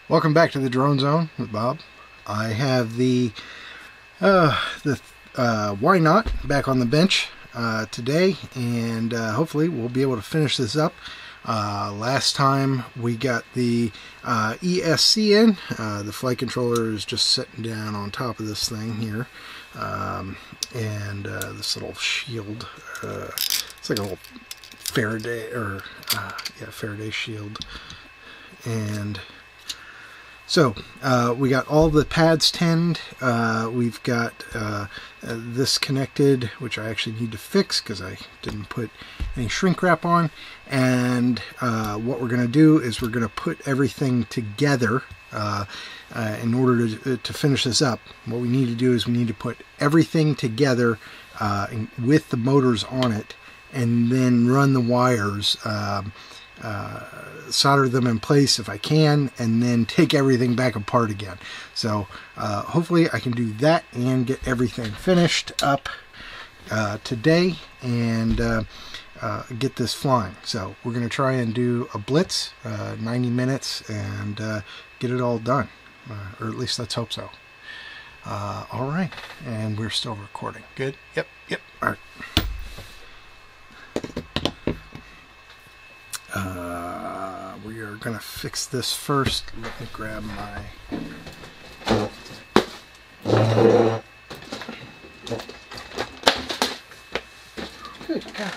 Welcome back to the Drone Zone with Bob. I have the Why Not back on the bench today, and hopefully we'll be able to finish this up. Last time we got the ESC in. The flight controller is just sitting down on top of this thing here, and this little shield. It's like a little Faraday Faraday shield, and so we got all the pads tinned. We've got this connected, which I actually need to fix because I didn't put any shrink wrap on. And what we're going to do is we're going to put everything together in order to finish this up. What we need to do is we need to put everything together with the motors on it, and then run the wires, solder them in place if I can, and then take everything back apart again. So hopefully I can do that and get everything finished up today and get this flying. So we're going to try and do a blitz, 90 minutes, and get it all done, or at least let's hope so. All right, and we're still recording. Good. Yep. All right. We are going to fix this first. Let me grab my... Good God.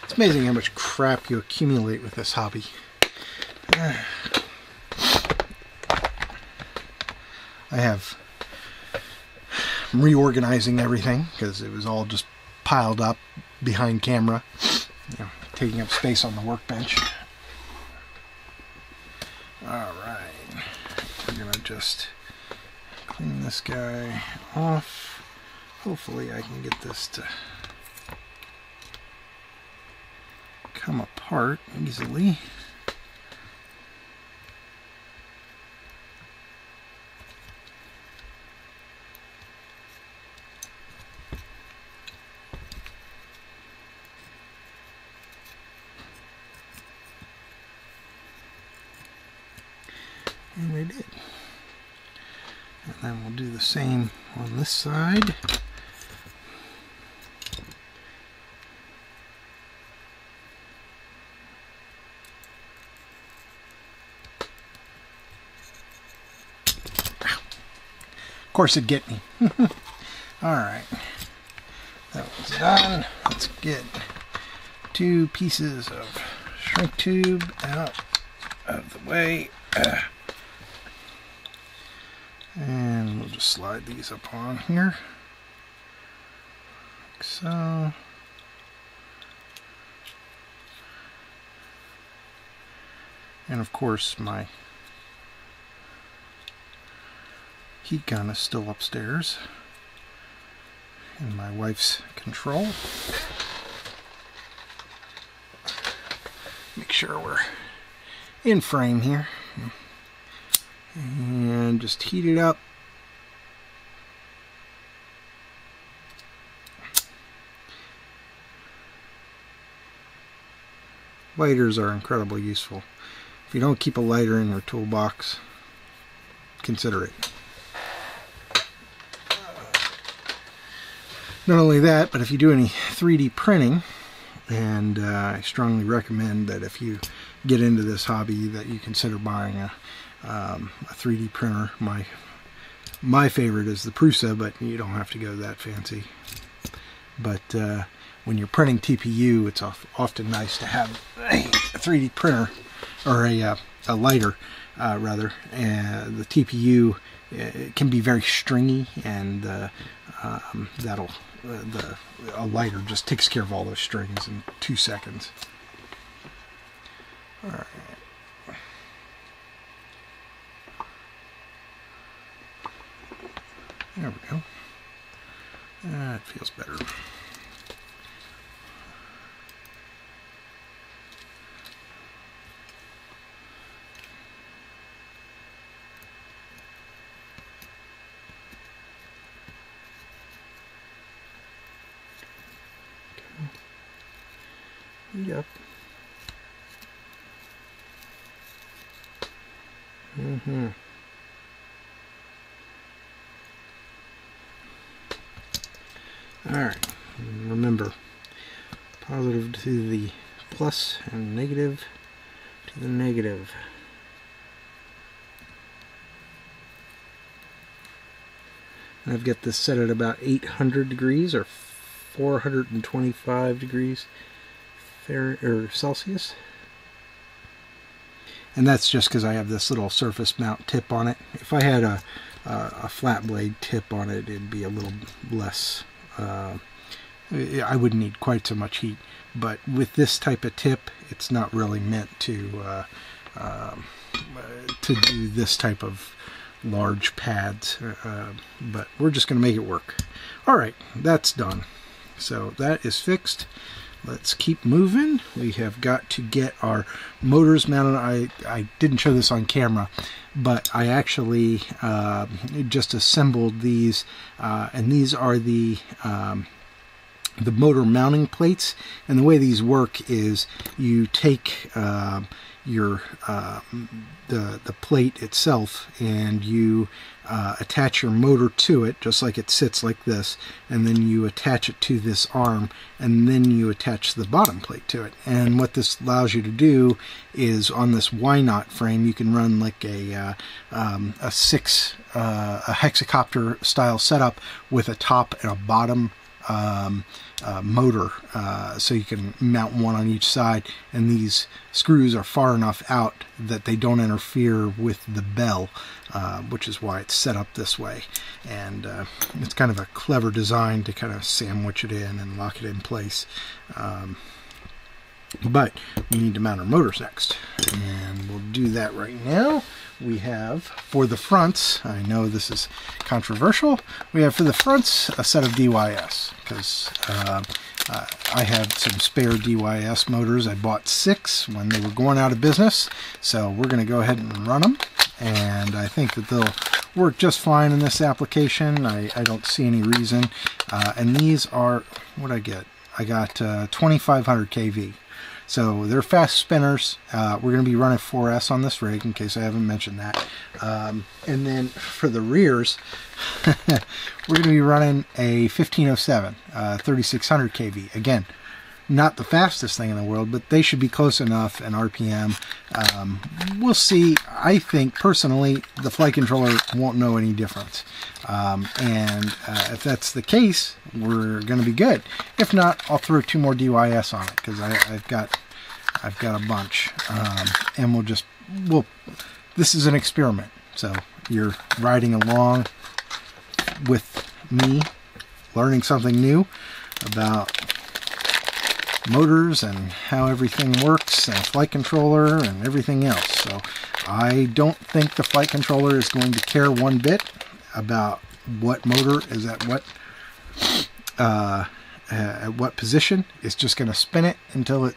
It's amazing how much crap you accumulate with this hobby. I'm reorganizing everything because it was all just piled up behind camera, taking up space on the workbench. Alright, we're going to just clean this guy off. Hopefully I can get this to come apart easily. And they did. And then we'll do the same on this side. Of course it'd get me. Alright. That one's done. Let's get 2 pieces of shrink tube out of the way. And we'll just slide these up on here, like so. And of course my heat gun is still upstairs in my wife's control. Make sure we're in frame here. And just heat it up. Lighters are incredibly useful. If you don't keep a lighter in your toolbox, consider it. Not only that, but if you do any 3D printing, and I strongly recommend that if you get into this hobby that you consider buying a 3D printer. My favorite is the Prusa, but you don't have to go that fancy. But when you're printing TPU, it's often nice to have a 3D printer, or a lighter rather. And the TPU it can be very stringy, and a lighter just takes care of all those strings in 2 seconds. All right. There we go. That feels better. Yep. Alright, remember, positive to the plus and negative to the negative. And I've got this set at about 800 degrees or 425 degrees Celsius. And that's just because I have this little surface mount tip on it. If I had a flat blade tip on it, it'd be a little less, I wouldn't need quite so much heat. But with this type of tip, it's not really meant to do this type of large pads, but we're just going to make it work. Alright, that's done. So that is fixed. Let's keep moving. We have got to get our motors mounted. I didn't show this on camera, but I actually just assembled these, and these are the motor mounting plates. And the way these work is you take the plate itself and you attach your motor to it, just like it sits like this, and then you attach it to this arm, and then you attach the bottom plate to it. And what this allows you to do is, on this Y-knot frame, you can run like a hexacopter style setup with a top and a bottom motor, so you can mount one on each side, and these screws are far enough out that they don't interfere with the bell, which is why it's set up this way. And it's kind of a clever design to kind of sandwich it in and lock it in place. But we need to mount our motors next, and we'll do that right now. We have, for the fronts, I know this is controversial, we have for the fronts a set of DYS, because I have some spare DYS motors. I bought 6 when they were going out of business, so we're going to go ahead and run them, and I think that they'll work just fine in this application. I don't see any reason. And these are, what I get? I got 2500 kV. So they're fast spinners. We're going to be running 4S on this rig, in case I haven't mentioned that. And then for the rears, we're going to be running a 1507, 3600 kV. Again, not the fastest thing in the world, but they should be close enough in RPM. We'll see. I think, personally, the flight controller won't know any difference. If that's the case, we're going to be good. If not, I'll throw 2 more DYS on it, because I've got a bunch. And this is an experiment. So you're riding along with me, learning something new about motors and how everything works, and flight controller and everything else. So I don't think the flight controller is going to care one bit about what motor is at what position. It's just going to spin it until it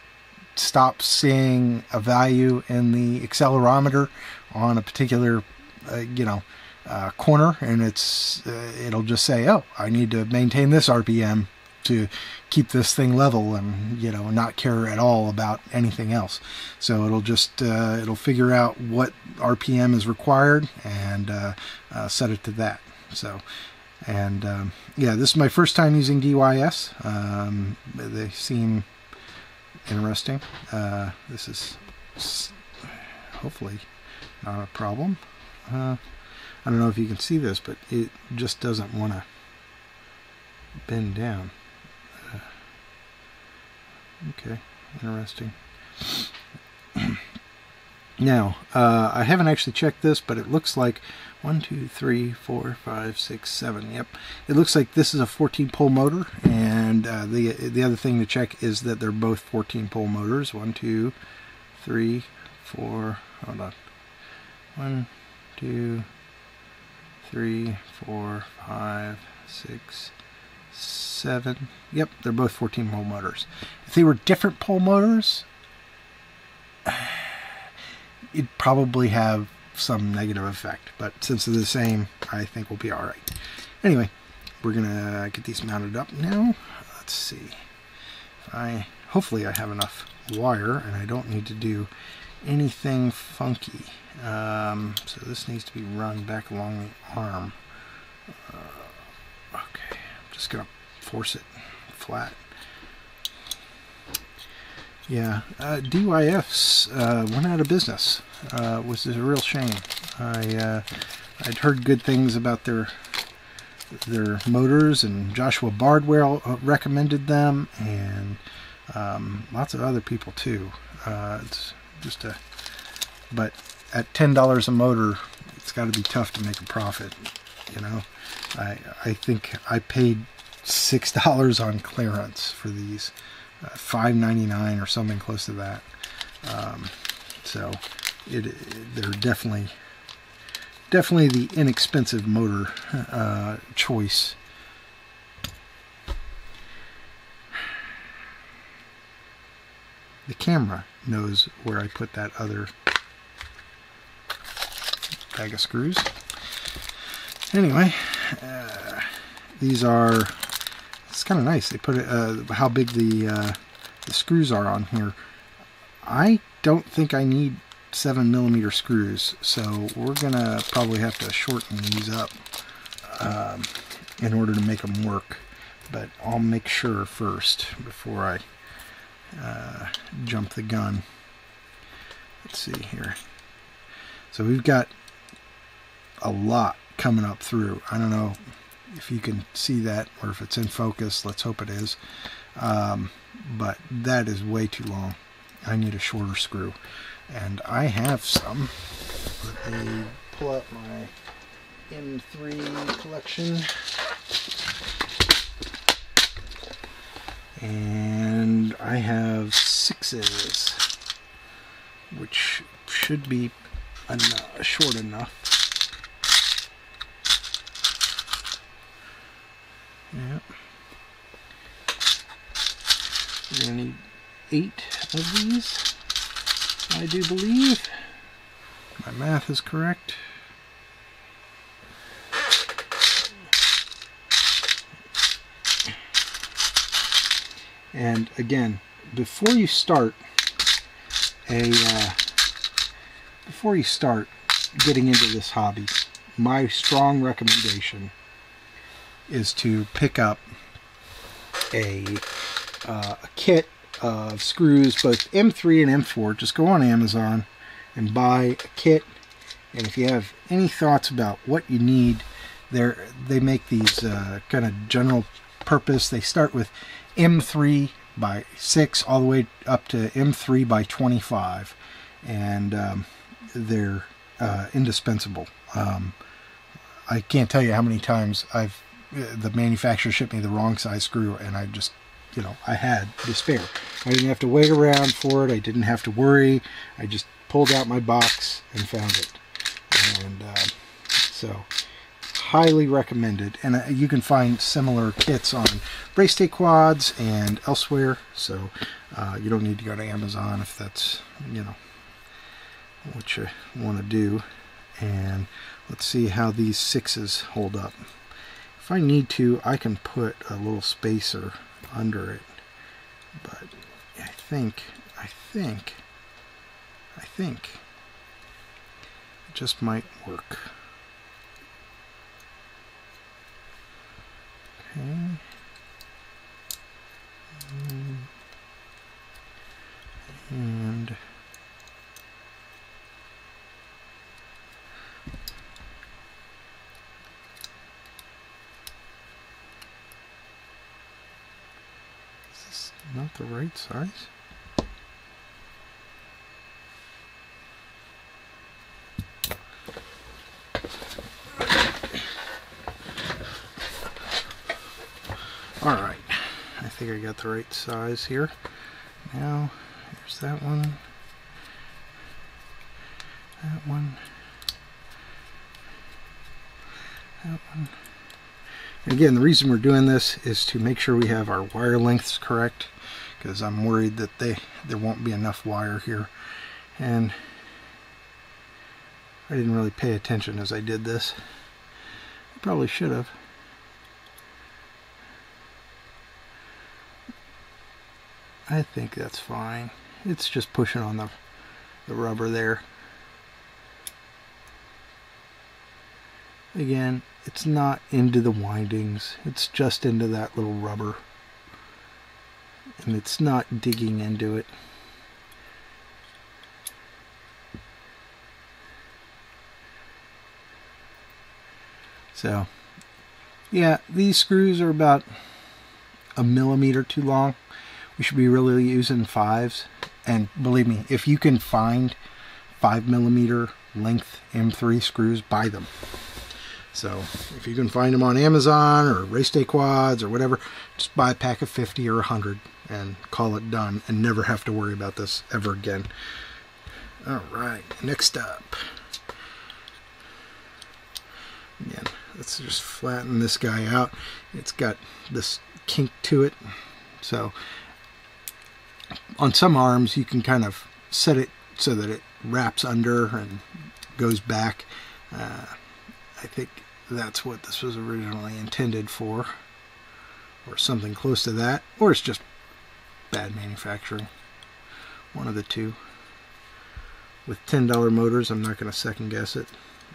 stops seeing a value in the accelerometer on a particular corner, and it'll just say, oh, I need to maintain this RPM to keep this thing level, and not care at all about anything else. So it'll just it'll figure out what RPM is required and set it to that. So, and yeah, this is my first time using DYS. They seem interesting. This is hopefully not a problem. I don't know if you can see this, but it just doesn't want to bend down. Okay, interesting. Now, I haven't actually checked this, but it looks like 1, 2, 3, 4, 5, 6, 7. Yep, it looks like this is a 14-pole motor, and the other thing to check is that they're both 14-pole motors. 1, 2, 3, 4. Hold on. 1, 2, 3, 4, 5, 6, 7. Yep, they're both 14-pole motors. If they were different pole motors, it'd probably have some negative effect, but since they're the same, I think we'll be all right. Anyway, we're gonna get these mounted up now. Let's see. Hopefully I have enough wire and I don't need to do anything funky. So this needs to be run back along the arm. Okay, I'm just gonna force it flat. Yeah, DYFs went out of business, which is a real shame. I'd heard good things about their motors, and Joshua Bardwell recommended them, and lots of other people too. It's just but at $10 a motor, it's got to be tough to make a profit. You know, I think I paid $6 on clearance for these, $5.99 or something close to that. So they're definitely the inexpensive motor choice. The camera knows where I put that other bag of screws. Anyway, these are, it's kind of nice. They put it, how big the screws are on here. I don't think I need 7mm screws, so we're gonna probably have to shorten these up in order to make them work. But I'll make sure first before I jump the gun. Let's see here. So we've got a lot coming up through. I don't know if you can see that or if it's in focus. Let's hope it is. But that is way too long. I need a shorter screw. And I have some. Let me pull out my M3 collection. And I have 6s, which should be short enough. Yep. We're going to need 8 of these, I do believe. My math is correct. And again, before you start getting into this hobby, my strong recommendation is to pick up a kit of screws, both M3 and M4. Just go on Amazon and buy a kit. And if you have any thoughts about what you need, they make these kind of general purpose. They start with M3 by 6 all the way up to M3 by 25, and they're indispensable. I can't tell you how many times the manufacturer shipped me the wrong size screw, and I just, I had despair. I didn't have to wait around for it. I didn't have to worry. I just pulled out my box and found it. And so highly recommended. And you can find similar kits on Brace Day Quads and elsewhere. So you don't need to go to Amazon if that's, what you want to do. And let's see how these 6s hold up. If I need to, I can put a little spacer under it, but I think it just might work. Okay. And not the right size. Alright, I think I got the right size here. Now, here's that one. That one. That one. And again, the reason we're doing this is to make sure we have our wire lengths correct, because I'm worried that there won't be enough wire here. And I didn't really pay attention as I did this. I probably should have. I think that's fine. It's just pushing on the rubber there. Again, it's not into the windings, it's just into that little rubber, and it's not digging into it. So yeah, these screws are about a millimeter too long. We should be really using 5s, and believe me, if you can find 5mm length M3 screws, buy them. So if you can find them on Amazon or Race Day Quads or whatever, just buy a pack of 50 or 100 and call it done, and never have to worry about this ever again. Alright, next up. Again, let's just flatten this guy out. It's got this kink to it. So on some arms you can kind of set it so that it wraps under and goes back. I think that's what this was originally intended for, or something close to that, or it's just bad manufacturing. One of the two. With $10 motors, I'm not going to second guess it,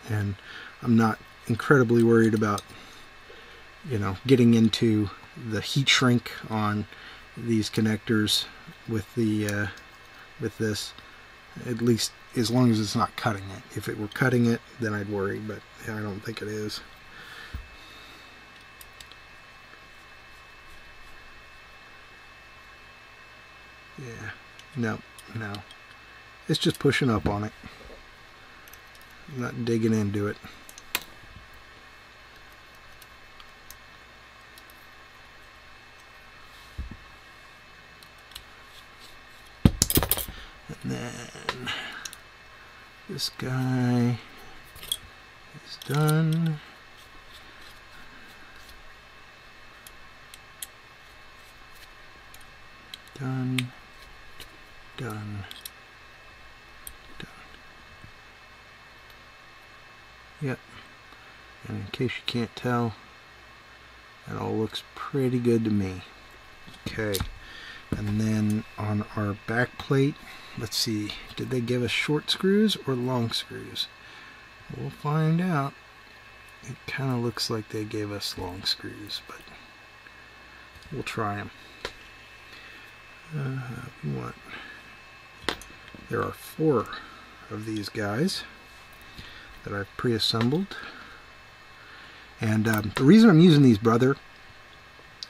and I'm not incredibly worried about, you know, getting into the heat shrink on these connectors with the with this, at least as long as it's not cutting it. If it were cutting it, then I'd worry, but I don't think it is. Yeah, no. It's just pushing up on it. I'm not digging into it. And then this guy is done. Done. Yep. And in case you can't tell, that all looks pretty good to me. Okay. And then on our back plate, let's see, did they give us short screws or long screws? We'll find out. It kind of looks like they gave us long screws, but we'll try them. There are 4 of these guys that I've pre-assembled, and the reason I'm using these Brother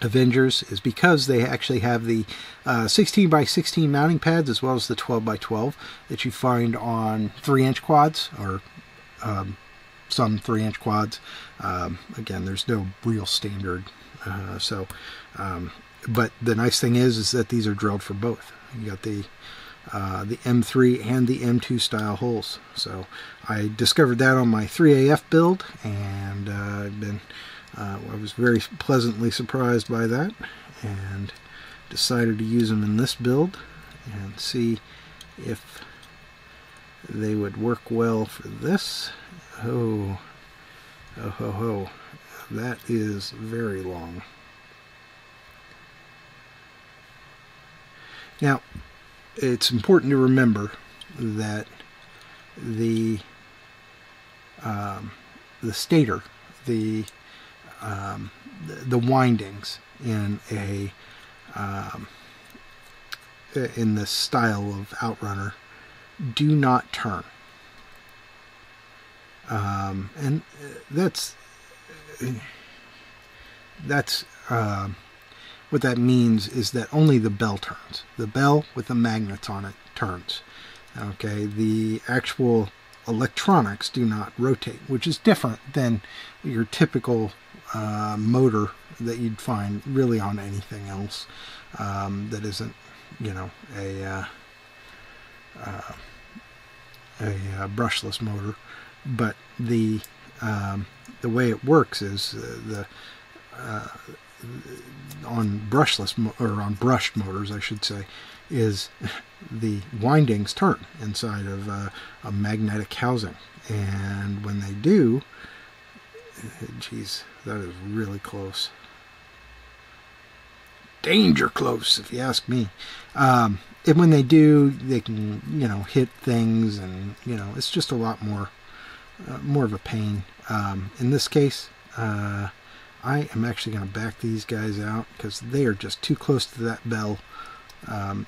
Avengers is because they actually have the 16x16 mounting pads, as well as the 12x12 that you find on 3-inch quads, or some 3-inch quads. Again, there's no real standard, but the nice thing is that these are drilled for both. You got the M3 and the M2 style holes. So I discovered that on my 3AF build, and I was very pleasantly surprised by that, and decided to use them in this build and see if they would work well for this. Oh, that is very long. Now, it's important to remember that the stator, the windings in this style of outrunner do not turn, and that's what that means is that only the bell turns. The bell with the magnets on it turns. Okay, the actual electronics do not rotate, which is different than your typical motor that you'd find really on anything else that isn't, you know, a brushless motor. But the way it works is on brushless or on brushed motors, I should say, is the windings turn inside of a magnetic housing, and when they do, geez, that is really close, danger close if you ask me. And when they do, they can, you know, hit things, and, you know, it's just a lot more more of a pain. In this case, I am actually going to back these guys out because they are just too close to that bell.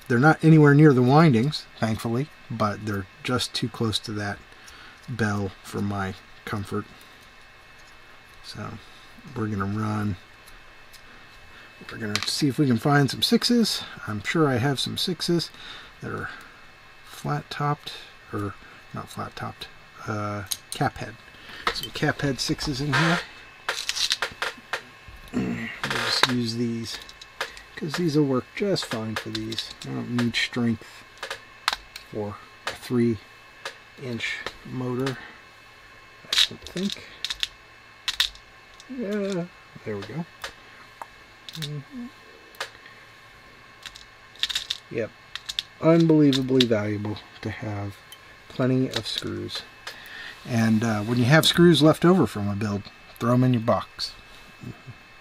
They're not anywhere near the windings, thankfully, but they're just too close to that bell for my comfort. So we're going to run. We're going to see if we can find some 6s. I'm sure I have some 6s that are flat-topped, or not flat-topped, cap head. Some cap head 6s in here. We'll just use these because these will work just fine for these. I don't need strength for a 3-inch motor, I don't think. Yeah, there we go. Yep, unbelievably valuable to have plenty of screws. And when you have screws left over from a build, throw them in your box.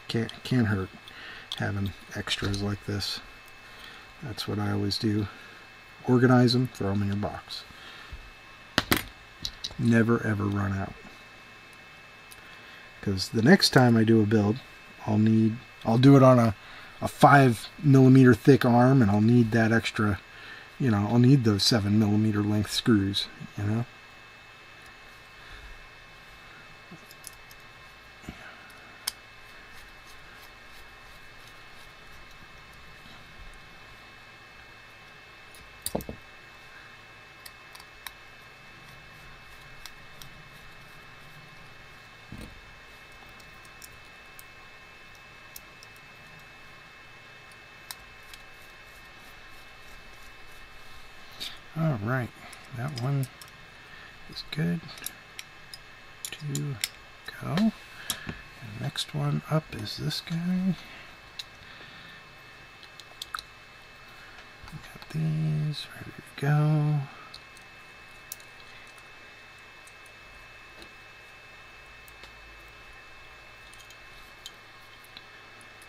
Can't hurt having extras like this. That's what I always do. Organize them, throw them in your box. Never ever run out. Because the next time I do a build, I'll do it on a 5mm thick arm, and I'll need that extra, I'll need those 7mm length screws, All right, that one is good to go. The next one up is this guy. Got these ready to go.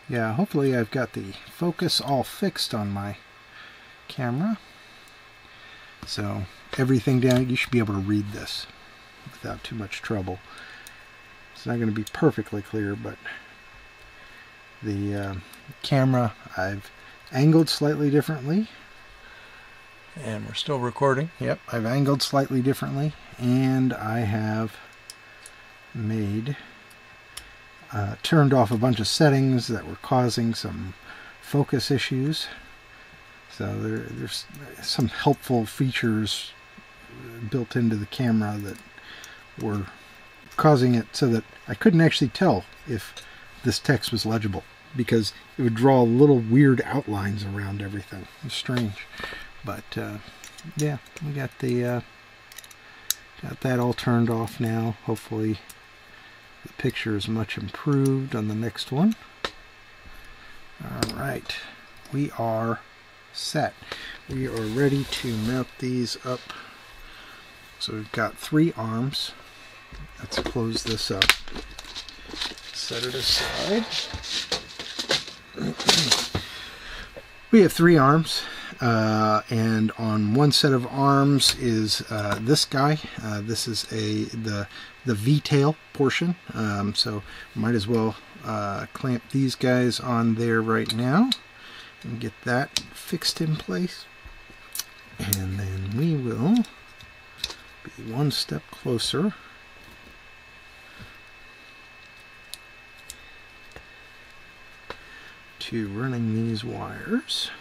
Yeah, hopefully I've got the focus all fixed on my camera. So everything down, you should be able to read this without too much trouble. It's not going to be perfectly clear, but the camera I've angled slightly differently. And we're still recording. Yep, I've angled slightly differently, and I have turned off a bunch of settings that were causing some focus issues. So there's some helpful features built into the camera that were causing it so that I couldn't actually tell if this text was legible, because it would draw little weird outlines around everything. It was strange. But yeah, we got that all turned off now. Hopefully the picture is much improved on the next one. All right, we are set. We are ready to mount these up. So we've got 3 arms. Let's close this up. Set it aside. We have 3 arms, and on one set of arms is this guy. This is the V-tail portion. So might as well clamp these guys on there right now and get that fixed in place, and then we will be one step closer to running these wires.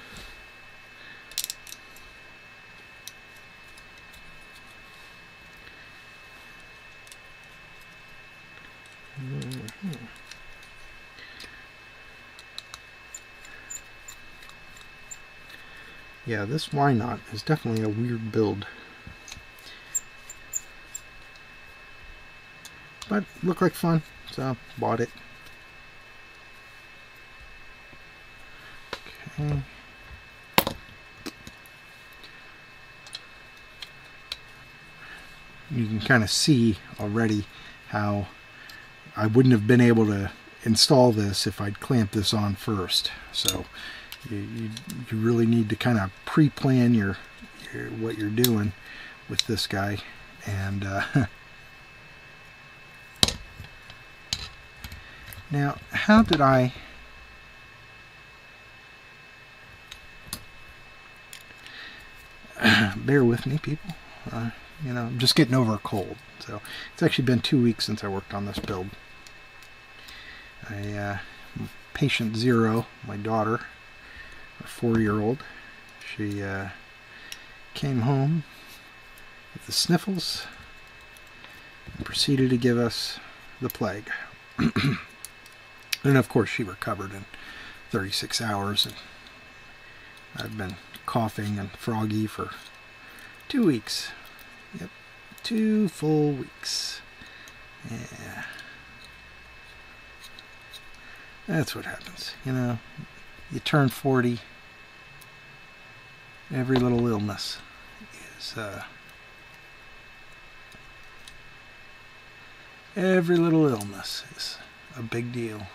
Yeah, this Y knot is definitely a weird build, but it looked like fun, so bought it. Okay. You can kind of see already how I wouldn't have been able to install this if I'd clamped this on first. So you really need to kind of pre-plan what you're doing with this guy, and Now, how did I... Bear with me, people. You know, I'm just getting over a cold. So, it's actually been 2 weeks since I worked on this build. Patient Zero, my daughter, a 4-year-old, she came home with the sniffles and proceeded to give us the plague. And of course she recovered in 36 hours, and I've been coughing and froggy for 2 weeks. Yep, 2 full weeks. Yeah. That's what happens, you know. You turn 40, every little illness is a big deal.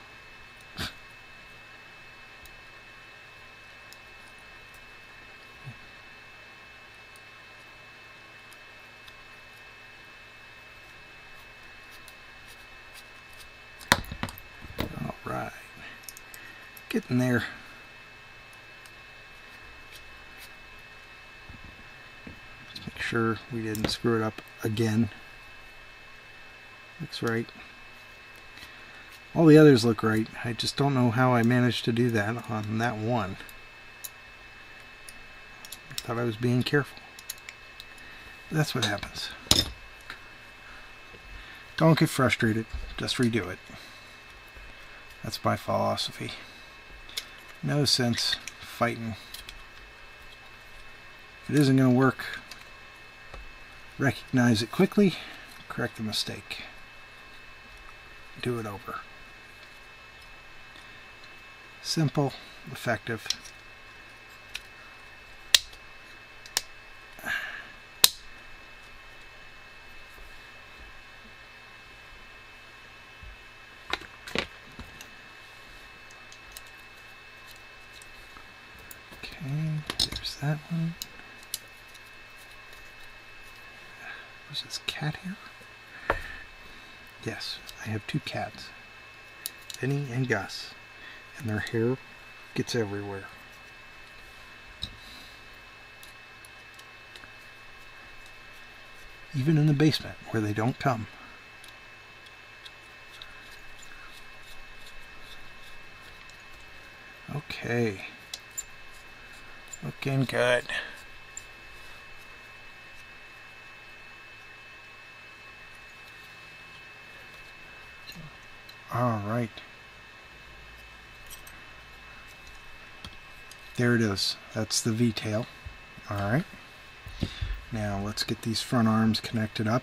All right, getting there. Sure we didn't screw it up again. Looks right. All the others look right. I just don't know how I managed to do that on that one. I thought I was being careful. That's what happens. Don't get frustrated. Just redo it. That's my philosophy. No sense fighting. If it isn't going to work, recognize it quickly, correct the mistake, do it over. Simple, effective. Okay, there's that one. Was this cat here? Yes, I have 2 cats, Benny and Gus, and their hair gets everywhere. Even in the basement where they don't come. Okay, looking good. All right. There it is. That's the V-tail. All right. Now let's get these front arms connected up.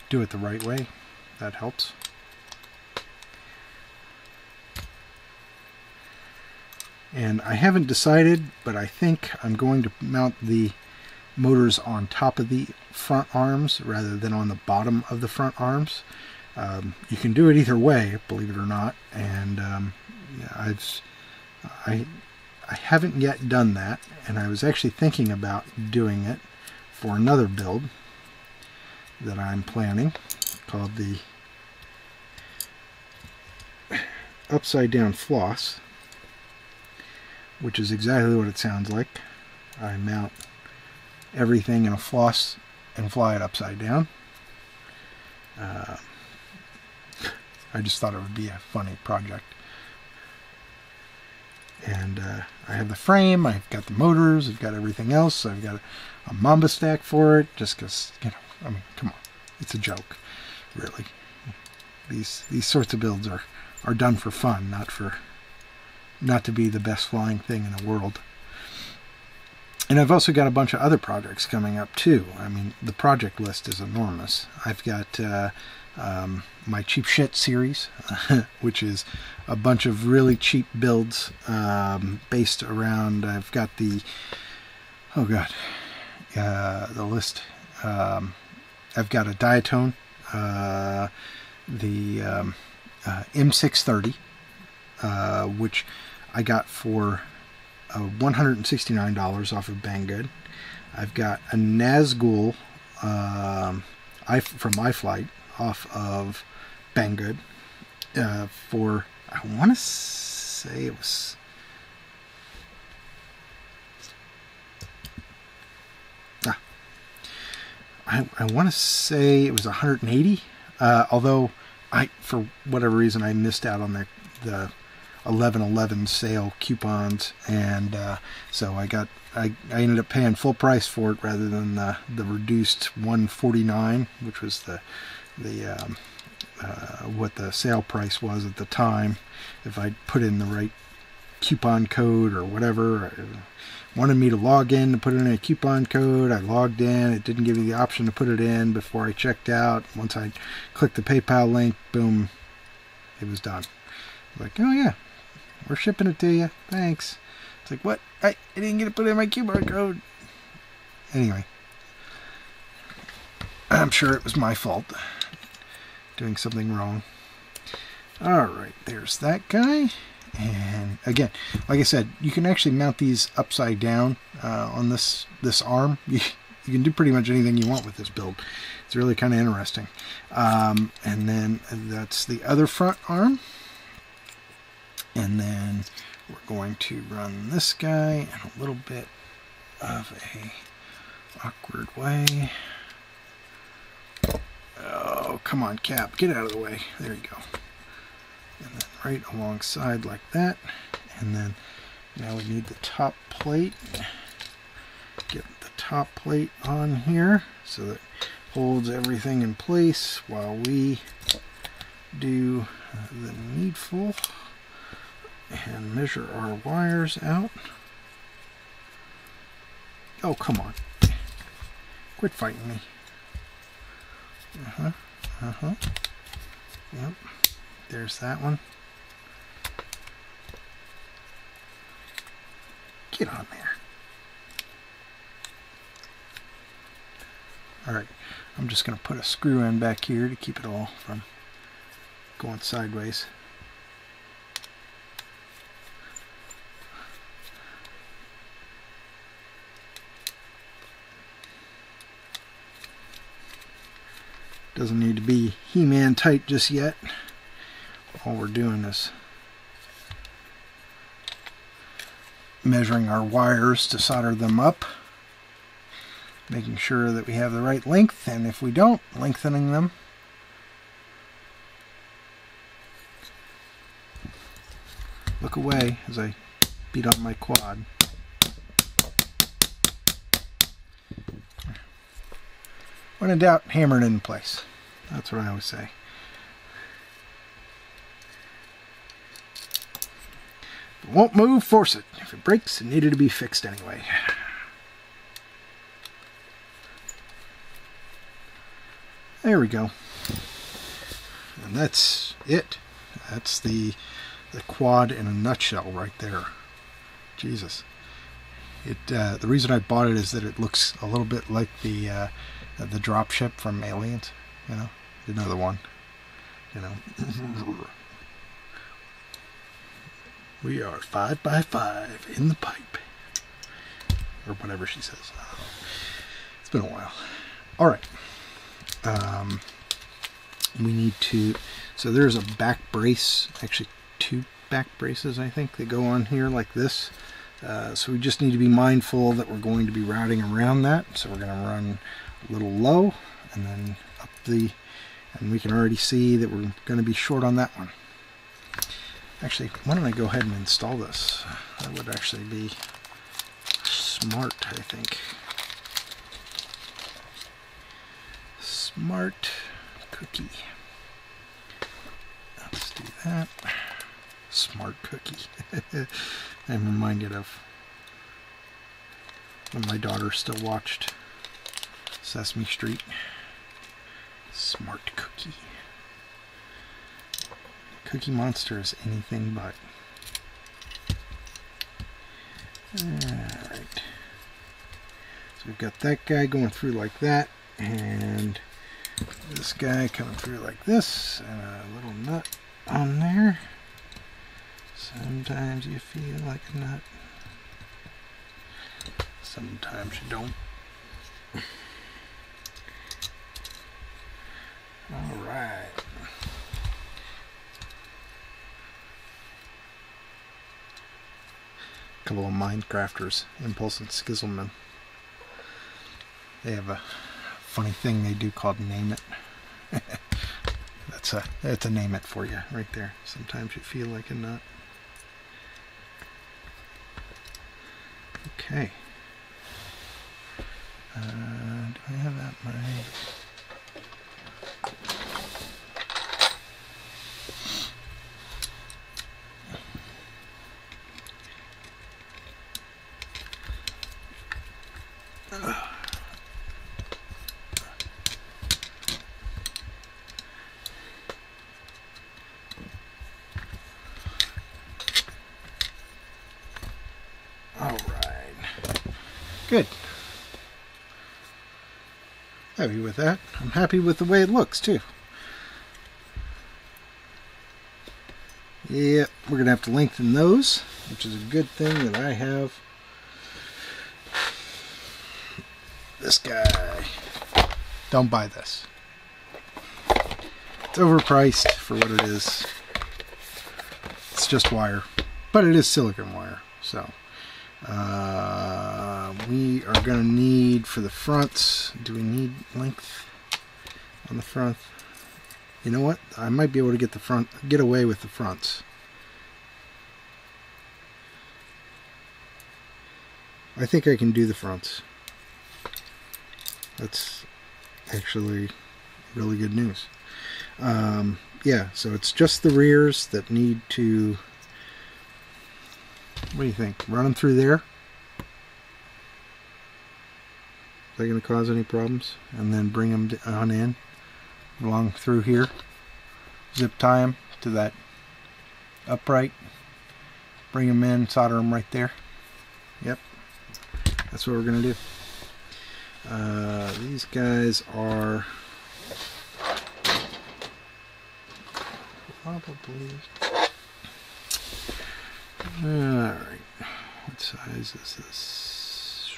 Do it the right way. That helps. And I haven't decided, but I think I'm going to mount the motors on top of the front arms rather than on the bottom of the front arms. You can do it either way, believe it or not, and I haven't yet done that, and I was actually thinking about doing it for another build that I'm planning called the upside down floss, which is exactly what it sounds like. I mount everything in a floss and fly it upside down. I just thought it would be a funny project. And I have the frame, I've got the motors, I've got everything else. I've got a Mamba stack for it, just because, you know, I mean, come on, it's a joke, really. These sorts of builds are done for fun, not to be the best flying thing in the world. And I've also got a bunch of other projects coming up too. I mean, the project list is enormous. I've got my cheap shit series, which is a bunch of really cheap builds based around. I've got the the list. I've got a diatone, the M630, which I got for $169 off of Banggood. I've got a Nazgul from my flight off of Banggood for, I want to say it was, I want to say it was 180, although for whatever reason I missed out on the 11/11 sale coupons, and so I ended up paying full price for it rather than the reduced 149, which was the what the sale price was at the time. If I put in the right coupon code or whatever, it wanted me to log in to put in a coupon code. I logged in. It didn't give me the option to put it in before I checked out. Once I clicked the PayPal link, boom, it was done. Like, oh yeah, we're shipping it to you. Thanks. It's like, what? I didn't get to put in my coupon code. Anyway, I'm sure it was my fault. Doing something wrong. Alright, there's that guy. And again, like I said, you can actually mount these upside down on this arm. You can do pretty much anything you want with this build. It's really kind of interesting. And then that's the other front arm. And then we're going to run this guy in a little bit of a awkward way. Oh, come on, Cap. Get out of the way. There you go. And then right alongside like that. And then now we need the top plate. Get the top plate on here so that it holds everything in place while we do the needful and measure our wires out. Oh, come on. Quit fighting me. Yep. There's that one. Get on there. Alright, I'm just going to put a screw in back here to keep it all from going sideways. Doesn't need to be He-Man tight just yet. All we're doing is measuring our wires to solder them up, making sure that we have the right length, and if we don't, lengthening them. Look away as I beat on my quad. When in doubt, hammer it in place. That's what I always say. If it won't move, force it. If it breaks, it needed to be fixed anyway. There we go. And that's it. That's the quad in a nutshell right there. Jesus. The reason I bought it is that it looks a little bit like the drop ship from Aliens, you know, another one, you know. We are 5 by 5 in the pipe, or whatever she says. It's been a while. All right. We need to. So there's a back brace, actually 2 back braces, I think, that go on here like this. So we just need to be mindful that we're going to be routing around that. So we're going to run a little low and then up and we can already see that we're going to be short on that one. Actually, why don't I go ahead and install this? That would actually be smart, I think. Smart cookie. Let's do that. Smart cookie. I'm reminded of when my daughter still watched Sesame Street. Smart cookie. Cookie Monster is anything but. Alright. So we've got that guy going through like that, and this guy coming through like this, and a little nut on there. Sometimes you feel like a nut. Sometimes you don't. couple of Minecrafters, Impulse and Skizzleman. They have a funny thing they do called Name It. That's a name it for you right there. Sometimes you feel like a nut. Okay. Do I have that my... Good. Happy with that. I'm happy with the way it looks too. Yeah, we're going to have to lengthen those, which is a good thing that I have this guy. Don't buy this. It's overpriced for what it is. It's just wire, but it is silicone wire, so we are going to need for the fronts. Do we need length on the front? You know what? I might be able to get away with the fronts. I think I can do the fronts. That's actually really good news. Yeah, so it's just the rears that need to... What do you think? Run them through there? Is that going to cause any problems? And then bring them on in along through here. Zip tie them to that upright. Bring them in, solder them right there. Yep. That's what we're going to do. These guys are probably... Alright. What size is this?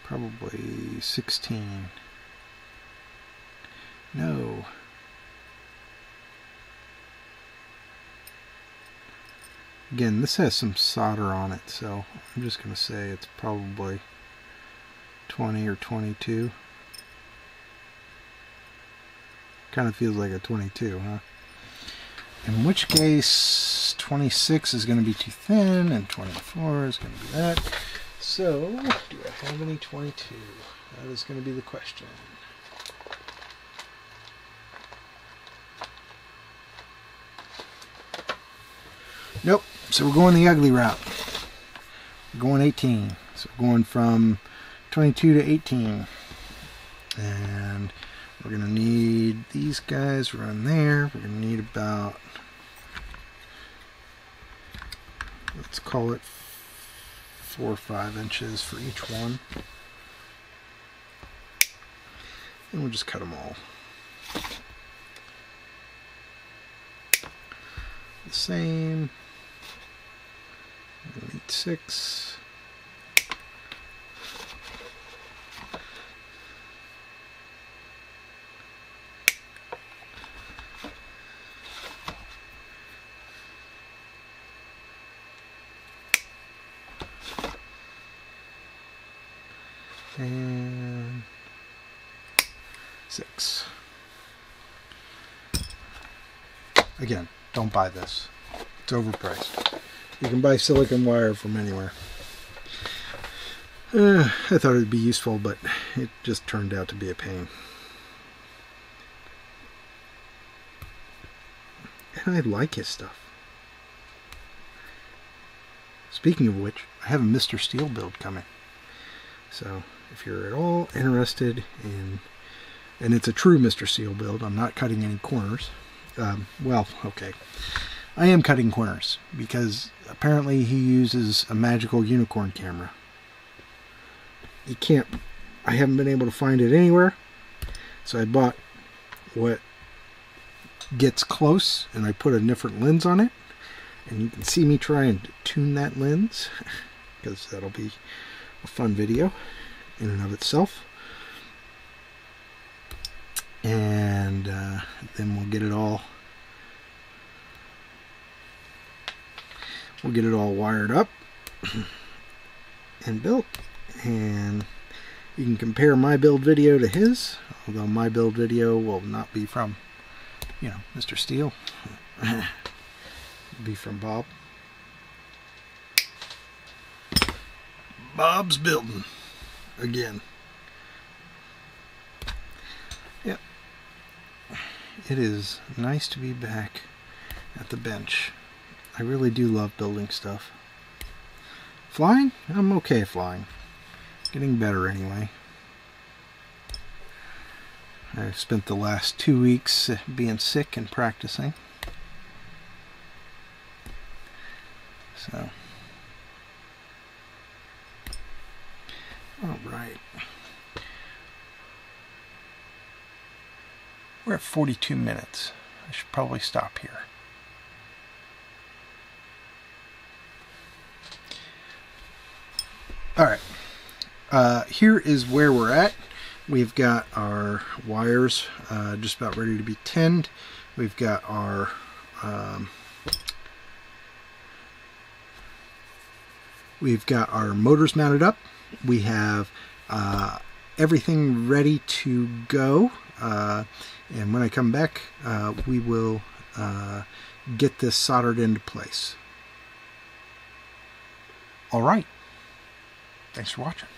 Probably 16. No. Again, this has some solder on it, so I'm just going to say it's probably 20 or 22. Kind of feels like a 22, huh? In which case, 26 is going to be too thin, and 24 is going to be that. So, do I have any 22? That is going to be the question. Nope. So we're going the ugly route. We're going 18. So we're going from 22 to 18. And we're going to need these guys run there. We're going to need about, let's call it 4 or 5 inches for each one. And we'll just cut them all the same. 6. And 6. Again, don't buy this. It's overpriced. You can buy silicone wire from anywhere. I thought it would be useful, but it just turned out to be a pain. And I like his stuff. Speaking of which, I have a Mr. Steel build coming. So, if you're at all interested in... And it's a true Mr. Steel build. I'm not cutting any corners. Well, okay. I am cutting corners because apparently he uses a magical unicorn camera. You can't... I haven't been able to find it anywhere. So I bought what gets close and I put a different lens on it. And you can see me try and tune that lens because that'll be a fun video in and of itself. And then we'll get it all we'll get it all wired up and built, and you can compare my build video to his, although my build video will not be from, you know, Mr. Steel. It'll be from Bob. Bob's building again. Yep. It is nice to be back at the bench. I really do love building stuff. Flying? I'm okay flying. Getting better anyway. I've spent the last 2 weeks being sick and practicing. So, all right. We're at 42 minutes. I should probably stop here. All right. Here is where we're at. We've got our wires just about ready to be tinned. We've got our motors mounted up. We have everything ready to go. And when I come back, we will get this soldered into place. All right. Thanks for watching.